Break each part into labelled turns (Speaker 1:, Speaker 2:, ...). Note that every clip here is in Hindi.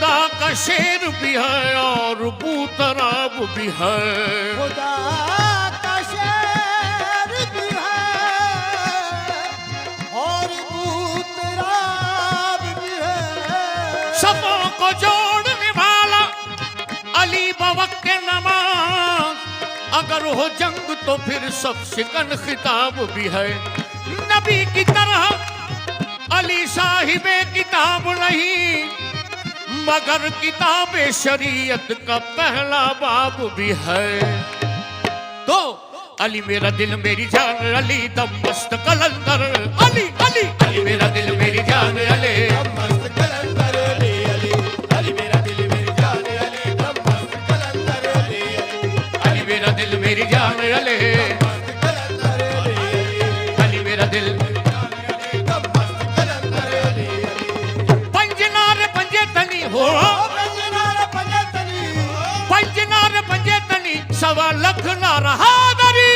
Speaker 1: खुदा का शेर भी है और बूतराब भी है।
Speaker 2: खुदा का शेर भी है और बूतराब भी है।
Speaker 1: सबों को जोड़ने वाला अली बवक्त नमाज, अगर हो जंग तो फिर सब शिकन खिताब भी है। नबी की तरह अली साहिबे किताब नहीं, मगर किताब शरीयत का पहला बाब भी है। तो अली मेरा दिल मेरी जान, अली दम मस्त कलंदर, अली अली अली मेरा दिल मेरी जान, अली
Speaker 2: दम मस्त कलंदर, अली अली अली मेरा दिल मेरी जान, अली दम मस्त कलंदर, अली
Speaker 1: अली मेरा दिल मेरी जान, अली
Speaker 2: मस्त कलंदर,
Speaker 1: अली मेरा दिल।
Speaker 2: दम मस्त कलंदर, अली
Speaker 1: पंजनार पंजे तनी हो, पंजनार पंजे तनी, सवा लख नार हादरी।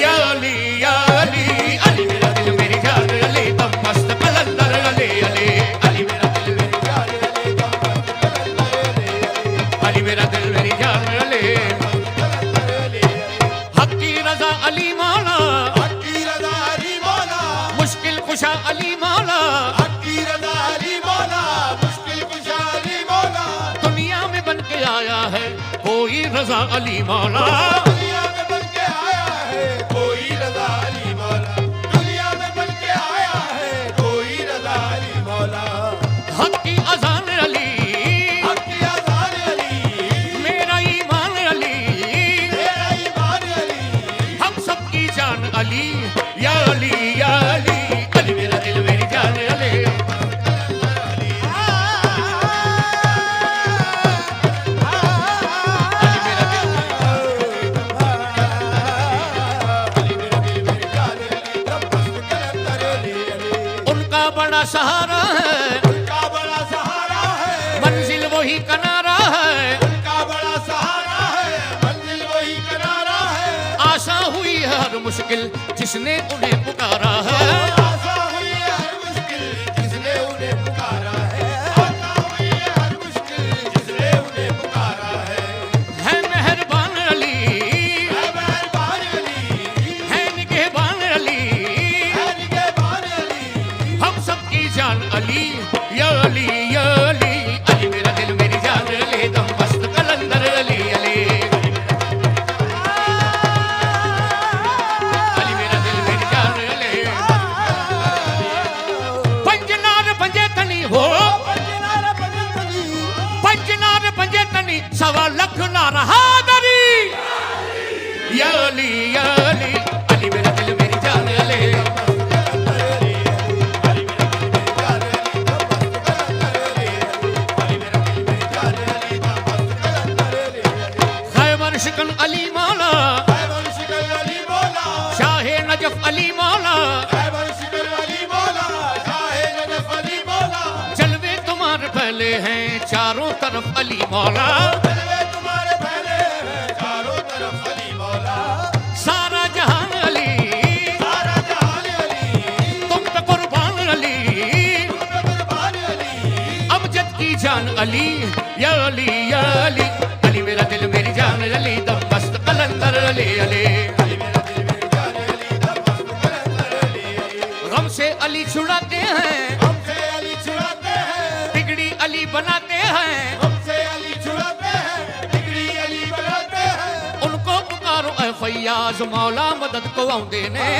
Speaker 1: या अली या अली, अली मेरा दिल मेरी जान, अली दम मस्त कलंदर, अली अली अली मेरा दिल मेरी जान,
Speaker 2: अली दम मस्त कलंदर,
Speaker 1: अली मेरा दिल मेरी जान, अली हक की रजा अली मौला,
Speaker 2: हक की रजा अली मौला,
Speaker 1: मुश्किल कुशा अली मौला,
Speaker 2: हक की रजा अली मौला, मुश्किल कुशा अली मौला।
Speaker 1: दुनिया में बन के आया है कोई रजा अली मौला।
Speaker 2: दुनिया में बन के आया है कोई रजा अली मौला, दुनिया में बन के आया है कोई रजा अली मौला।
Speaker 1: हक की अजान अली,
Speaker 2: हक की अज़ान अली,
Speaker 1: मेरा ईमान अली,
Speaker 2: मेरा ईमान अली,
Speaker 1: हम सब की जान अली। या अली या अली, अली मेरा दिल मेरी जान, अली अली मेरा दिल। उनका बड़ा सहारा है,
Speaker 2: उनका बड़ा सहारा है,
Speaker 1: मंजिल वही किनारा है।
Speaker 2: उनका बड़ा सहारा है, मंजिल वही किनारा है।
Speaker 1: आशा हुई है हर मुश्किल जिसने उन्हें पुकारा है।
Speaker 2: आशा हुई है हर मुश्किल जिसने उन्हें पुकारा है, आशा हुई है हर मुश्किल जिसने उन्हें पुकारा है
Speaker 1: मेहरबान अली,
Speaker 2: मेहरबान अली,
Speaker 1: है निगहबान अली,
Speaker 2: है निगहबान अली,
Speaker 1: हम सब की जान अली। या अली या अली, अली मेरा दिल मेरी जान, अली दम मस्त कलंदर, अली अली अली मेरा दिल मेरी जान, अली पंजनार पंजे तनी हो,
Speaker 2: पंजनार पंजतनी,
Speaker 1: पंजनार पंजे तनी, सवा लख नार हादरी। या अली या अली, अली मेरा दिल मेरी जान, अली खैबर शिकन अली मौला,
Speaker 2: खैबर शिकल अली मौला,
Speaker 1: शाहे नजफ अली मौला,
Speaker 2: खैबर शिकल अली मौला, शाहे नजफ अली मौला।
Speaker 1: जलवे तुम्हारे पहले हैं चारों तरफ अली मौला।
Speaker 2: जलवे तुम्हारे पहले हैं चारों तरफ अली मौला,
Speaker 1: सारा जहान अली,
Speaker 2: सारा जहान अली,
Speaker 1: तुम पे कुर्बान अली,
Speaker 2: तुम पे कुर्बान अली,
Speaker 1: अमजद की जान अली। या अली या अली, अली मेरा दिल मेरी जान, अली दम मस्त कलंदर, अली अली
Speaker 2: अली मेरा दिल मेरी जान, अली दम मस्त कलंदर, अली
Speaker 1: गम से अली छुड़ाते हैं,
Speaker 2: हमसे अली छुड़ाते हैं,
Speaker 1: बिगड़ी अली बनाते हैं।
Speaker 2: हमसे अली छुड़ाते हैं, बिगड़ी अली बनाते हैं।
Speaker 1: उनको पुकारो ऐ फैयाज मौला, मदद को आउंदे ने।